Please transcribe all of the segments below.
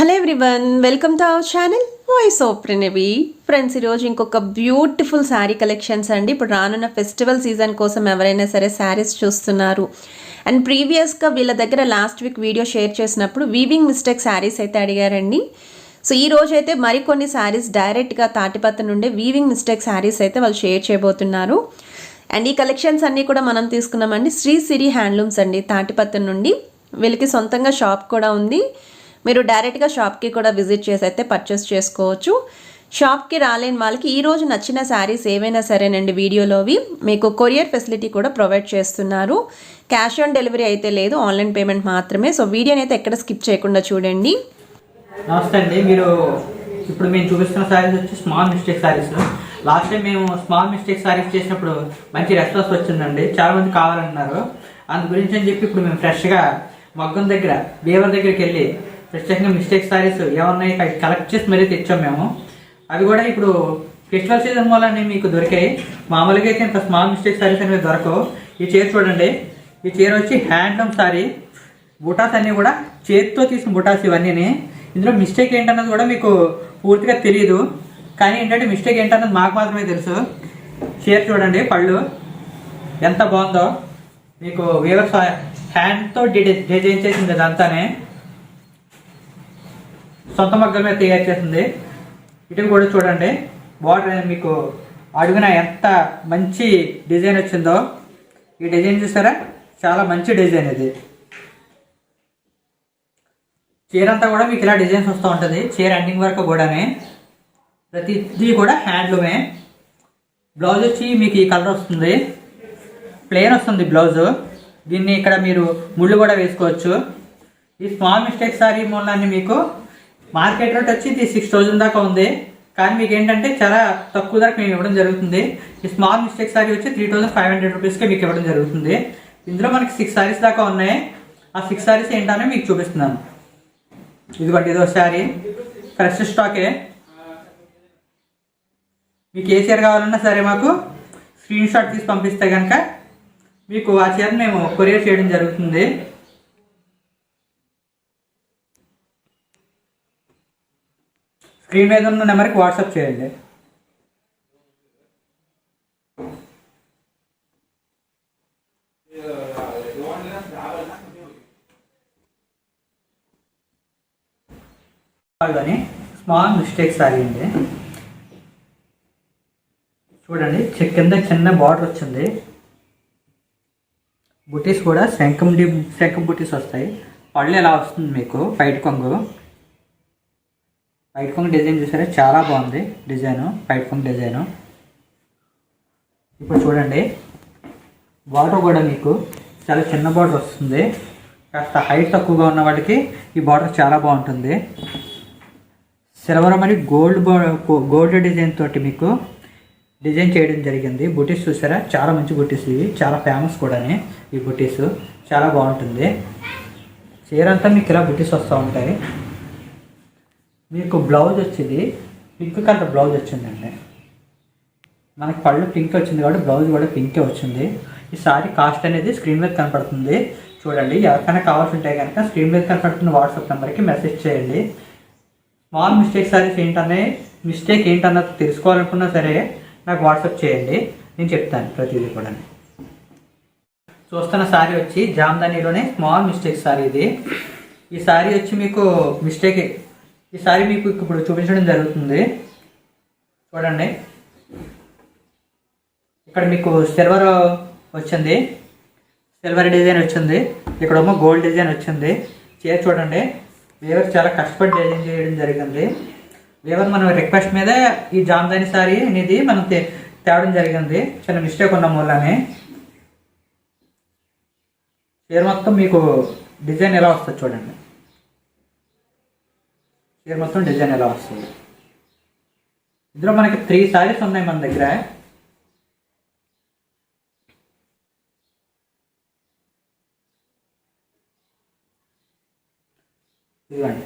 Hello everyone, welcome to our channel voice of Pranavi. Friends, ఈరోజు ఇంకొక beautiful sari collections అండి. ఇప్పుడు రానున్న ఫెస్టివల్ సీజన్ కోసం ఎవరైనా సరే శారీస్ చూస్తున్నారు అండ్ ప్రీవియస్గా వీళ్ళ దగ్గర లాస్ట్ వీక్ వీడియో షేర్ చేసినప్పుడు వీవింగ్ మిస్టేక్ శారీస్ అయితే అడిగారండి. సో ఈ రోజు అయితే మరికొన్ని శారీస్ డైరెక్ట్గా తాటిపత్తి నుండి వీవింగ్ మిస్టేక్ శారీస్ అయితే వాళ్ళు షేర్ చేయబోతున్నారు. అండ్ ఈ కలెక్షన్స్ అన్నీ కూడా మనం తీసుకున్నామండి శ్రీ సిరి హ్యాండ్లూమ్స్ అండి, తాటిపత్తి నుండి. వీళ్ళకి సొంతంగా షాప్ కూడా ఉంది. మీరు డైరెక్ట్గా షాప్కి కూడా విజిట్ చేసి అయితే పర్చేస్ చేసుకోవచ్చు. షాప్కి రాలేని వాళ్ళకి ఈరోజు నచ్చిన శారీస్ ఏవైనా సరేనండి, వీడియోలోవి మీకు కొరియర్ ఫెసిలిటీ కూడా ప్రొవైడ్ చేస్తున్నారు. క్యాష్ ఆన్ డెలివరీ అయితే లేదు, ఆన్లైన్ పేమెంట్ మాత్రమే. సో వీడియోని అయితే ఎక్కడ స్కిప్ చేయకుండా చూడండి. నమస్తే అండి. మీరు ఇప్పుడు మేము చూపిస్తున్న శారీస్ వచ్చి small mistake saris. Last time మేము స్మాల్ మిస్టేక్ శారీస్ చేసినప్పుడు మంచి రెస్పాన్స్ వచ్చిందండి, చాలా మంది కావాలన్నారు. అందు గురించి అని చెప్పి ఇప్పుడు మేము ఫ్రెష్గా మగ్గం దగ్గర వీవర్ దగ్గరికి వెళ్ళి ప్రత్యేకంగా మిస్టేక్ శారీస్ ఏమన్నాయి కలెక్ట్ చేసి మరీ తెచ్చాం మేము. అవి కూడా ఇప్పుడు ఫెస్టివల్ సీజన్ వల్ల మీకు దొరికాయి. మామూలుగా అయితే ఇంత స్మాల్ మిస్టేక్ శారీస్ అనేవి దొరకవు. ఈ చీర చూడండి, ఈ చీర వచ్చి హ్యాండ్లూమ్ శారీ. బుటాస్ అన్నీ కూడా చేతితో తీసిన బుటాస్ ఇవన్నీ. ఇందులో మిస్టేక్ ఏంటన్నది కూడా మీకు పూర్తిగా తెలియదు, కానీ ఏంటంటే మిస్టేక్ ఏంటన్నది మాకు మాత్రమే తెలుసు. చీర చూడండి, పళ్ళు ఎంత బాగుందో. మీకు వీవర్ హ్యాండ్తో డిజైన్ చేసింది అదంతానే, సొంత మగ్గల మీద తయారు చేసింది. ఇటు కూడా చూడండి, బార్డర్ మీకు అడుగున ఎంత మంచి డిజైన్ వచ్చిందో. ఈ డిజైన్ చూసారా, చాలా మంచి డిజైన్ ఇది. చీర అంతా కూడా మీకు ఇలా డిజైన్స్ వస్తూ ఉంటుంది. చీర ఎండింగ్ వరకు కూడానే ప్రతిదీ కూడా హ్యాండ్లూమే. బ్లౌజ్ వచ్చి మీకు ఈ కలర్ వస్తుంది, ప్లెయిన్ వస్తుంది బ్లౌజు. దీన్ని ఇక్కడ మీరు ముళ్ళు కూడా వేసుకోవచ్చు. ఈ స్మాల్ మిస్టేక్ సారీ మూలాన్ని మీకు మార్కెట్ రేట్ వచ్చి ఇది 6,000 దాకా ఉంది, కానీ మీకు ఏంటంటే చాలా తక్కువ ధరకు మేము ఇవ్వడం జరుగుతుంది. ఈ స్మాల్ మిస్టేక్ సారీ వచ్చి 3,500 రూపీస్కే మీకు ఇవ్వడం జరుగుతుంది. ఇందులో మనకి 6 సారీస్ దాకా ఉన్నాయి. ఆ 6 సారీస్ ఏంటనే మీకు చూపిస్తున్నాను. ఇదిగోండి, ఇదో శారీ, ఫ్రెష్ స్టాకే. మీకు ఏ చీర కావాలన్నా సరే మాకు స్క్రీన్ షాట్ తీసి పంపిస్తే కనుక మీకు ఆ చీరను మేము కొరియర్ చేయడం జరుగుతుంది. స్క్రీన్ మీద ఉన్న నెంబర్కి వాట్సాప్ చేయండి. వాళ్ళని స్మాల్ మిస్టేక్ సారీ అండి. చూడండి, కింద చిన్న బార్డర్ వచ్చింది. బుటీస్ కూడా శంఖం బుటీస్ వస్తాయి. పళ్ళు ఎలా వస్తుంది మీకు పైట్ కొంగు డిజైన్ చూసారా, చాలా బాగుంది డిజైను, పైట్ కొంగు డిజైను. ఇప్పుడు చూడండి, బార్డర్ కూడా మీకు చాలా చిన్న బార్డర్ వస్తుంది. కాస్త హైట్ తక్కువగా ఉన్న వాళ్ళకి ఈ బార్డర్ చాలా బాగుంటుంది. సిల్వర్ మరియు గోల్డ్ డిజైన్ తోటి మీకు డిజైన్ చేయడం జరిగింది. బుటీస్ చూసారా, చాలా మంచి బుటీస్ ఇవి, చాలా ఫేమస్ కూడానే ఈ బుటీస్, చాలా బాగుంటుంది. చీర అంతా మీకు ఇలా బుటీస్ వస్తూ ఉంటాయి. మీకు బ్లౌజ్ వచ్చింది పింక్ కలర్ బ్లౌజ్ వచ్చిందండి. మనకి పళ్ళు పింక్ వచ్చింది కాబట్టి బ్లౌజ్ కూడా పింకే వచ్చింది. ఈ సారీ కాస్ట్ అనేది స్క్రీన్ మీద కనపడుతుంది చూడండి. ఎవరికైనా కావాల్సి ఉంటే కనుక స్క్రీన్ మీద కనపడుతున్న వాట్సాప్ నెంబర్కి మెసేజ్ చేయండి. స్మాల్ మిస్టేక్ సారీస్ మిస్టేక్ ఏంటన్నది తెలుసుకోవాలనుకున్నా సరే నాకు వాట్సాప్ చేయండి, నేను చెప్తాను ప్రతిదీ కూడా. చూస్తున్న సారీ వచ్చి జామ్దానీలోనే స్మాల్ మిస్టేక్ సారీ ఇది. ఈ సారీ వచ్చి మీకు ఈ సారీ మీకు ఇప్పుడు చూపించడం జరుగుతుంది. చూడండి, ఇక్కడ మీకు సిల్వర్ వచ్చింది, సిల్వర్ డిజైన్ వచ్చింది. ఇక్కడేమో గోల్డ్ డిజైన్ వచ్చింది. చీర చూడండి, వీవర్ చాలా కష్టపడి డిజైన్ చేయడం జరిగింది. వీవర్ మనం రిక్వెస్ట్ మీద ఈ జామ్దాని సారీ అనేది మనం తేవడం జరిగింది. చిన్న మిస్టేక్ ఉన్న మూలనే చీర మొత్తం మీకు డిజైన్ ఎలా వస్తుంది చూడండి. చీర మొత్తం డిజైన్ ఎలా వస్తుంది. ఇందులో మనకి 3 సారీస్ ఉన్నాయి మన దగ్గర. ఇదిగోండి,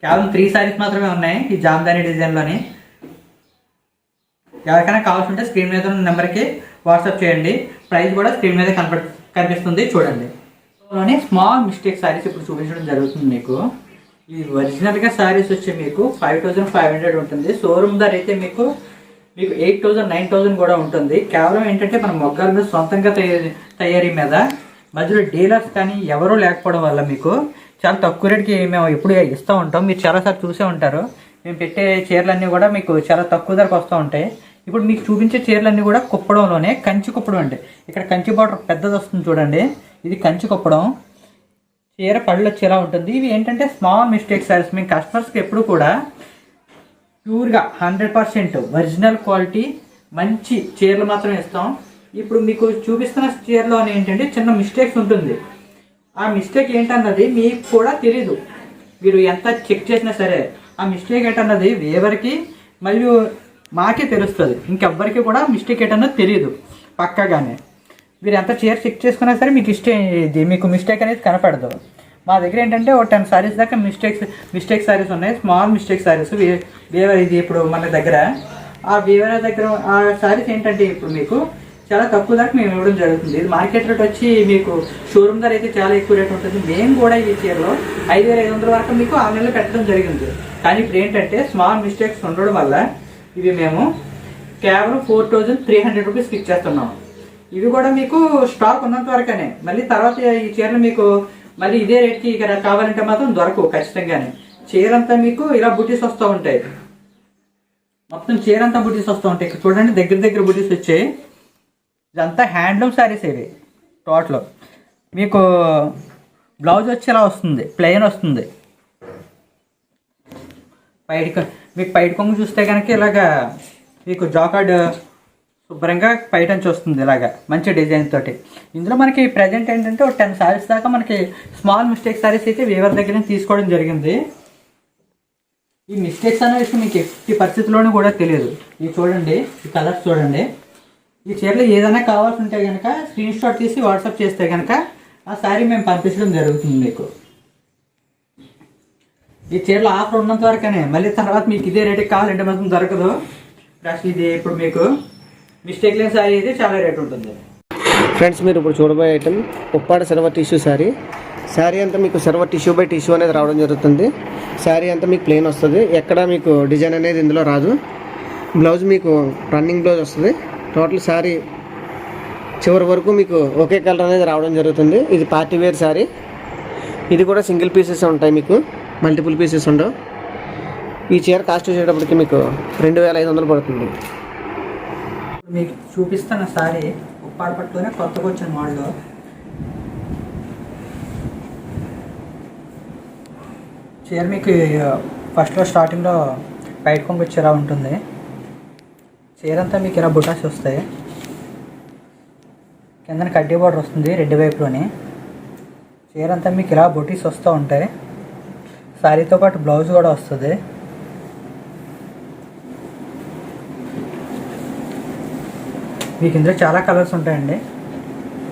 కేవలం 3 సారీస్ మాత్రమే ఉన్నాయి ఈ జామ్దాని డిజైన్లోని. ఎవరికైనా కావాల్సి ఉంటే స్క్రీన్ మీద ఉన్న నెంబర్కి వాట్సాప్ చేయండి. ప్రైస్ కూడా స్క్రీన్ మీద కనిపిస్తుంది చూడండి. స్మాల్ మిస్టేక్ సారీస్ ఇప్పుడు చూపించడం జరుగుతుంది మీకు. ఈ ఒరిజినల్గా శారీస్ వచ్చి మీకు 5500 ఉంటుంది. షోరూమ్ ధర అయితే మీకు 8000 9000 కూడా ఉంటుంది. కేవలం ఏంటంటే మన మొగ్గాల మీద సొంతంగా తయారీ మీద మధ్యలో డీలర్స్ కానీ ఎవరూ లేకపోవడం వల్ల మీకు చాలా తక్కువ రేటుకి మేము ఎప్పుడు ఇస్తూ ఉంటాం. మీరు చాలాసార్లు చూసే ఉంటారు. మేము పెట్టే చీరలన్నీ కూడా మీకు చాలా తక్కువ ధరకు వస్తూ ఉంటాయి. ఇప్పుడు మీకు చూపించే చీరలన్నీ కూడా కుప్పడంలోనే కంచి కుప్పడం అండి. ఇక్కడ కంచి బార్డర్ పెద్దది వస్తుంది చూడండి, ఇది కంచి కుప్పడం. చీర పళ్ళు వచ్చి ఎలా ఉంటుంది. ఇవి ఏంటంటే స్మాల్ మిస్టేక్ సారీస్. మేము కస్టమర్స్కి ఎప్పుడు కూడా ప్యూర్గా 100% ఒరిజినల్ క్వాలిటీ మంచి చీరలు మాత్రమే ఇస్తాం. ఇప్పుడు మీకు చూపిస్తున్న చీరలో ఏంటంటే చిన్న మిస్టేక్స్ ఉంటుంది. ఆ మిస్టేక్ ఏంటన్నది మీకు కూడా తెలీదు. మీరు ఎంత చెక్ చేసినా సరే ఆ మిస్టేక్ ఏంటన్నది వేవరికి మళ్ళీ మాకే తెలుస్తుంది. ఇంకెవ్వరికి కూడా మిస్టేక్ ఏంటన్నది తెలియదు పక్కాగానే. మీరు ఎంత చీర చెక్ చేసుకున్నా సరే మీకు మిస్టేక్ అనేది కనపడదు. మా దగ్గర ఏంటంటే ఒక 10 సారీస్ దాకా మిస్టేక్ సారీస్ ఉన్నాయి. స్మాల్ మిస్టేక్ సారీస్ వేవర్ ఇది ఇప్పుడు మన దగ్గర ఆ వేవర్ దగ్గర ఆ సారీస్ ఏంటంటే ఇప్పుడు మీకు చాలా తక్కువ ధరకు మేము ఇవ్వడం జరుగుతుంది. ఇది మార్కెట్ రేట్ వచ్చి మీకు షోరూమ్ ధర అయితే చాలా ఎక్కువ రేట్ ఉంటుంది. మేము కూడా ఈ చీరలో 5500 వరకు మీకు ఆన్లైన్లో పెట్టడం జరిగింది. కానీ ఇప్పుడు ఏంటంటే స్మాల్ మిస్టేక్స్ ఉండడం వల్ల ఇవి మేము కేవలం 4300 రూపీస్కి ఇచ్చేస్తున్నాం. ఇవి కూడా మీకు స్టాక్ ఉన్నంత వరకనే. మళ్ళీ తర్వాత ఈ చీరలు మీకు మళ్ళీ ఇదే రేట్కి ఇక్కడ కావాలంటే మాత్రం దొరకవు ఖచ్చితంగానే. చీర అంతా మీకు ఇలా బుటీస్ వస్తూ ఉంటాయి. మొత్తం చీర అంతా బుటీస్ వస్తూ ఉంటాయి. ఇక్కడ చూడండి దగ్గర బుటీస్ వచ్చాయి. ఇదంతా హ్యాండ్లూమ్ శారీస్ ఇవి. టోటల్ మీకు బ్లౌజ్ వచ్చి ఇలా వస్తుంది, ప్లెయిన్ వస్తుంది. మీకు పైట కొంగు చూస్తే కనుక ఇలాగా మీకు జాకార్డ్ శుభ్రంగా పైటంచి వస్తుంది ఇలాగా మంచి డిజైన్ తోటి. ఇందులో మనకి ప్రజెంట్ ఏంటంటే ఒక 10 సారీస్ దాకా మనకి స్మాల్ మిస్టేక్ సారీస్ అయితే వేవర్ దగ్గర తీసుకోవడం జరిగింది. ఈ మిస్టేక్స్ అనే విషయం మీకు ఎట్టి పరిస్థితుల్లోనూ కూడా తెలియదు. ఇవి చూడండి, ఈ కలర్స్ చూడండి. ఈ చీరలో ఏదైనా కావాల్సి ఉంటే కనుక స్క్రీన్ షాట్ తీసి వాట్సాప్ చేస్తే కనుక ఆ శారీ మేము పంపించడం జరుగుతుంది మీకు. ఈ చీరలో ఆఫర్ ఉన్నంత వరకనే, మళ్ళీ తర్వాత మీకు ఇదే రేటుకి కావాలంటే మాత్రం దొరకదు. ప్లస్ ఇది ఇప్పుడు మీకు మిస్టేక్ లేని శారీ అయితే చాలా రేట్ ఉంటుంది. ఫ్రెండ్స్, మీరు ఇప్పుడు చూడబోయే item Uppada silver tissue sari అంతా మీకు సిల్వర్ టిష్యూ బై టిష్యూ అనేది రావడం జరుగుతుంది. శారీ అంతా మీకు ప్లెయిన్ వస్తుంది. ఎక్కడ మీకు డిజైన్ అనేది ఇందులో రాదు. బ్లౌజ్ మీకు రన్నింగ్ బ్లౌజ్ వస్తుంది. టోటల్ శారీ చివరి వరకు మీకు ఒకే కలర్ అనేది రావడం జరుగుతుంది. ఇది పార్టీ వేర్ శారీ. ఇది కూడా సింగిల్ పీసెస్ ఉంటాయి, మీకు మల్టిపుల్ పీసెస్ ఉండవు. ఈ చీర కాస్ట్ వచ్చేటప్పటికి మీకు 2500 పడుతుంది. మీకు చూపిస్తున్న శారీ ఉప్పాడ పట్టులోనే కొత్తగా వచ్చిన మోడల్. చీర మీకు ఫస్ట్లో స్టార్టింగ్లో బయట కొంగు వచ్చి ఇలా ఉంటుంది. చీర అంతా మీకు ఇలా బుటాస్ వస్తాయి. కింద కడ్డీ బార్డర్ వస్తుంది రెండు వైపులోని. చీర అంతా మీకు ఇలా బుటీస్ వస్తూ ఉంటాయి. శారీతో పాటు బ్లౌజ్ కూడా వస్తుంది. మీకు ఇందులో చాలా కలర్స్ ఉంటాయండి.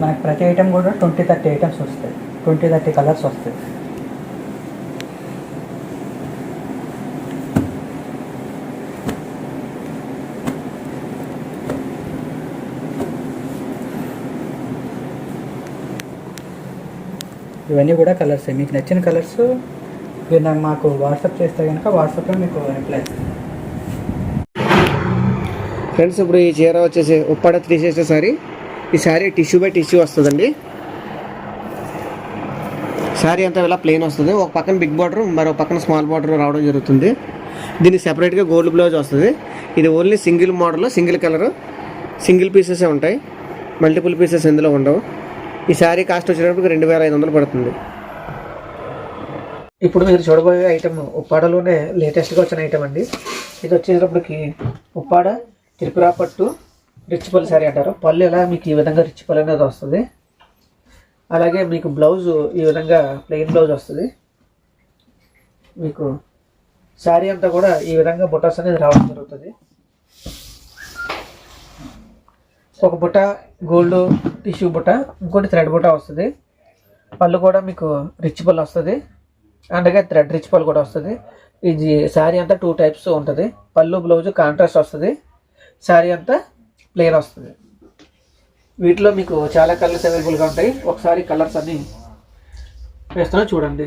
మనకి ప్రతి ఐటెం కూడా 20-30 ఐటమ్స్ వస్తాయి. 20-30 కలర్స్ వస్తాయి. ఇవన్నీ కూడా కలర్స్. మీకు నచ్చిన కలర్స్ మీరు మాకు వాట్సాప్ చేస్తే కనుక వాట్సాప్లో మీకు రిప్లై. ఫ్రెండ్స్, ఇప్పుడు ఈ చీర వచ్చేసి ఉప్పాడ 3/6 శారీ. ఈ శారీ టిష్యూ బై టిష్యూ వస్తుందండి. శారీ అంతా ఇలా ప్లెయిన్ వస్తుంది. ఒక పక్కన బిగ్ బార్డర్, మరో పక్కన స్మాల్ బార్డర్ రావడం జరుగుతుంది. దీనికి సెపరేట్గా గోల్డ్ బ్లౌజ్ వస్తుంది. ఇది only single model, single colour, single పీసెసే ఉంటాయి. మల్టిపుల్ పీసెస్ ఇందులో ఉండవు. ఈ శారీ కాస్ట్ వచ్చేటప్పుడు 2500 పడుతుంది. ఇప్పుడు మీరు చూడబోయే ఐటమ్ ఉప్పాడలోనే లేటెస్ట్గా వచ్చిన ఐటమ్ అండి. ఇది వచ్చేటప్పటికి ఉప్పాడ త్రిపుర పట్టు రిచ్ పళ్ళు శారీ అంటారు. పళ్ళు ఎలా మీకు ఈ విధంగా రిచ్ పళ్ళు అనేది వస్తుంది. అలాగే మీకు బ్లౌజ్ ఈ విధంగా ప్లెయిన్ బ్లౌజ్ వస్తుంది. మీకు శారీ అంతా కూడా ఈ విధంగా బుటాస్ అనేది రావడం జరుగుతుంది. ఒక బుట్ట గోల్డ్ టిష్యూ బుట్ట, ఇంకోటి థ్రెడ్ బుట్ట వస్తుంది. పళ్ళు కూడా మీకు రిచ్ పళ్ళు వస్తుంది. అలాగే థ్రెడ్ రిచ్ పళ్ళు కూడా వస్తుంది. ఇది శారీ అంతా 2 టైప్స్ ఉంటుంది. పళ్ళు బ్లౌజ్ కాంట్రాస్ట్ వస్తుంది. శారీ అంతా ప్లెయిన్ వస్తుంది. వీటిలో మీకు చాలా కలర్స్ అవైలబుల్గా ఉంటాయి. ఒకసారి కలర్స్ అన్నీ వేస్తున్నా చూడండి.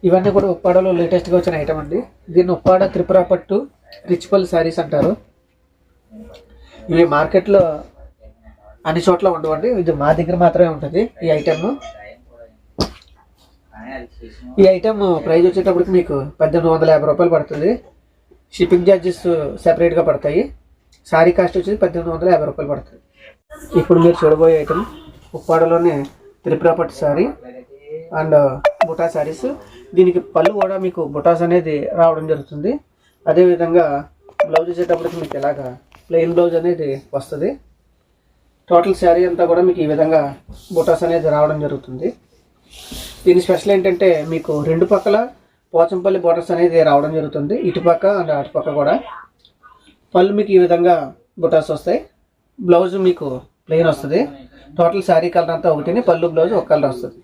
ఇవన్నీ కూడా ఉప్పాడలో లేటెస్ట్గా వచ్చిన ఐటమ్ అండి. దీన్ని ఉప్పాడ త్రిపుర పట్టు రిచ్ పల్ శారీస్ అంటారు. ఇవి మార్కెట్లో అన్ని చోట్ల ఉండవండి, ఇది మా దగ్గర మాత్రమే ఉంటుంది ఈ ఐటమ్. ఈ ఐటమ్ ప్రైస్ వచ్చేటప్పటికి మీకు 1850 రూపాయలు పడుతుంది. షిప్పింగ్ ఛార్జెస్ సెపరేట్గా పడతాయి. శారీ కాస్ట్ వచ్చేసి 1850 రూపాయలు పడుతుంది. ఇప్పుడు మీరు చూడబోయే ఐటమ్ ఉప్పాడలోనే త్రిపుర పట్టు శారీ అండ్ బుటా శారీస్. దీనికి పళ్ళు కూడా మీకు బుటాస్ అనేది రావడం జరుగుతుంది. అదేవిధంగా బ్లౌజ్ వచ్చేటప్పటికి మీకు ఇలాగా ప్లెయిన్ బ్లౌజ్ అనేది వస్తుంది. టోటల్ శారీ అంతా కూడా మీకు ఈ విధంగా బుటాస్ అనేది రావడం జరుగుతుంది. దీని స్పెషల్ ఏంటంటే మీకు రెండు పక్కల పోచంపల్లి బోర్డర్స్ అనేది రావడం జరుగుతుంది, ఇటుపక్క అండ్ అటుపక్క కూడా. పళ్ళు మీకు ఈ విధంగా బుటాస్ వస్తాయి. బ్లౌజ్ మీకు ప్లెయిన్ వస్తుంది. టోటల్ శారీ కలర్ అంతా ఒకటిని, పళ్ళు బ్లౌజ్ ఒక కలర్ వస్తుంది.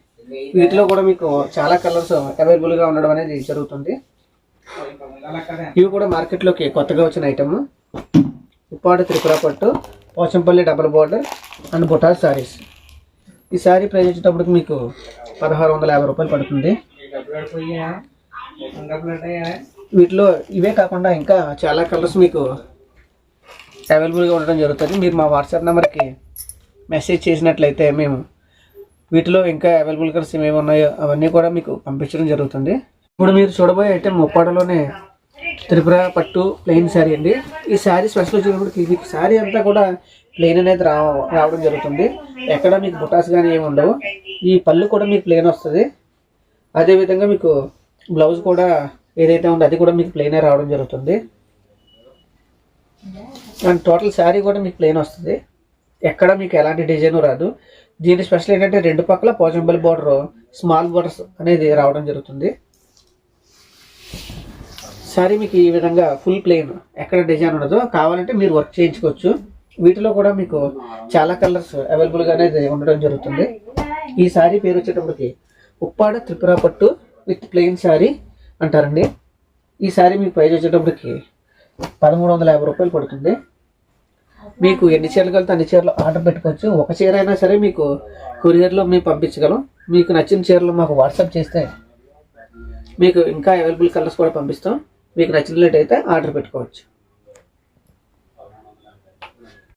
వీటిలో కూడా మీకు చాలా కలర్స్ అవైలబుల్గా ఉండడం అనేది జరుగుతుంది. ఇవి కూడా మార్కెట్లోకి కొత్తగా వచ్చిన ఐటమ్ ఉప్పాడ త్రిపుర పట్టు పోచంపల్లి డబుల్ బోర్డర్ అండ్ బుటా శారీస్. ఈ శారీ ప్రైస్ వచ్చేటప్పటికి మీకు 1650 రూపాయలు పడుతుంది. వీటిలో ఇవే కాకుండా ఇంకా చాలా కలర్స్ మీకు అవైలబుల్గా ఉండడం జరుగుతుంది. మీరు మా వాట్సాప్ నెంబర్కి మెసేజ్ చేసినట్లయితే మేము వీటిలో ఇంకా అవైలబుల్ కలర్స్ ఏమేమి ఉన్నాయో అవన్నీ కూడా మీకు పంపించడం జరుగుతుంది. ఇప్పుడు మీరు చూడబోయే ఐటమ్ ఉప్పాడలోనే త్రిపుర పట్టు ప్లెయిన్ శారీ అండి. ఈ శారీ స్పెషల్ వచ్చేటప్పటికి మీకు శారీ అంతా కూడా ప్లెయిన్ అనేది రావడం జరుగుతుంది. ఎక్కడ మీకు బుటాస్ కానీ ఏమి ఉండవు. ఈ పళ్ళు కూడా మీకు ప్లెయిన్ వస్తుంది. అదేవిధంగా మీకు బ్లౌజ్ కూడా ఏదైతే ఉందో అది కూడా మీకు ప్లెయినే రావడం జరుగుతుంది. అండ్ టోటల్ శారీ కూడా మీకు ప్లెయిన్ వస్తుంది. ఎక్కడ మీకు ఎలాంటి డిజైన్ రాదు. దీని స్పెషల్ ఏంటంటే రెండు పక్కల పోచంపల్లి బోర్డర్ స్మాల్ బోర్డర్స్ అనేది రావడం జరుగుతుంది. శారీ మీకు ఈ విధంగా ఫుల్ ప్లెయిన్, ఎక్కడ డిజైన్ ఉండదు. కావాలంటే మీరు వర్క్ చేయించుకోవచ్చు. వీటిలో కూడా మీకు చాలా కలర్స్ అవైలబుల్గా అనేది ఉండడం జరుగుతుంది. ఈ శారీ పేరు వచ్చేటప్పటికి ఉప్పాడ త్రిపుర పట్టు విత్ ప్లెయిన్ శారీ అంటారండి. ఈ శారీ మీకు ప్రైస్ వచ్చేటప్పటికి 1350 రూపాయలు పడుతుంది. మీకు ఎన్ని చీరలు కలితే అన్ని చీరలు ఆర్డర్ పెట్టుకోవచ్చు. ఒక చీర అయినా సరే మీకు కొరియర్లో మేము పంపించగలం. మీకు నచ్చిన చీరలు మాకు వాట్సాప్ చేస్తే మీకు ఇంకా అవైలబుల్ కలర్స్ కూడా పంపిస్తాం. మీకు నచ్చినట్లయితే ఆర్డర్ పెట్టుకోవచ్చు.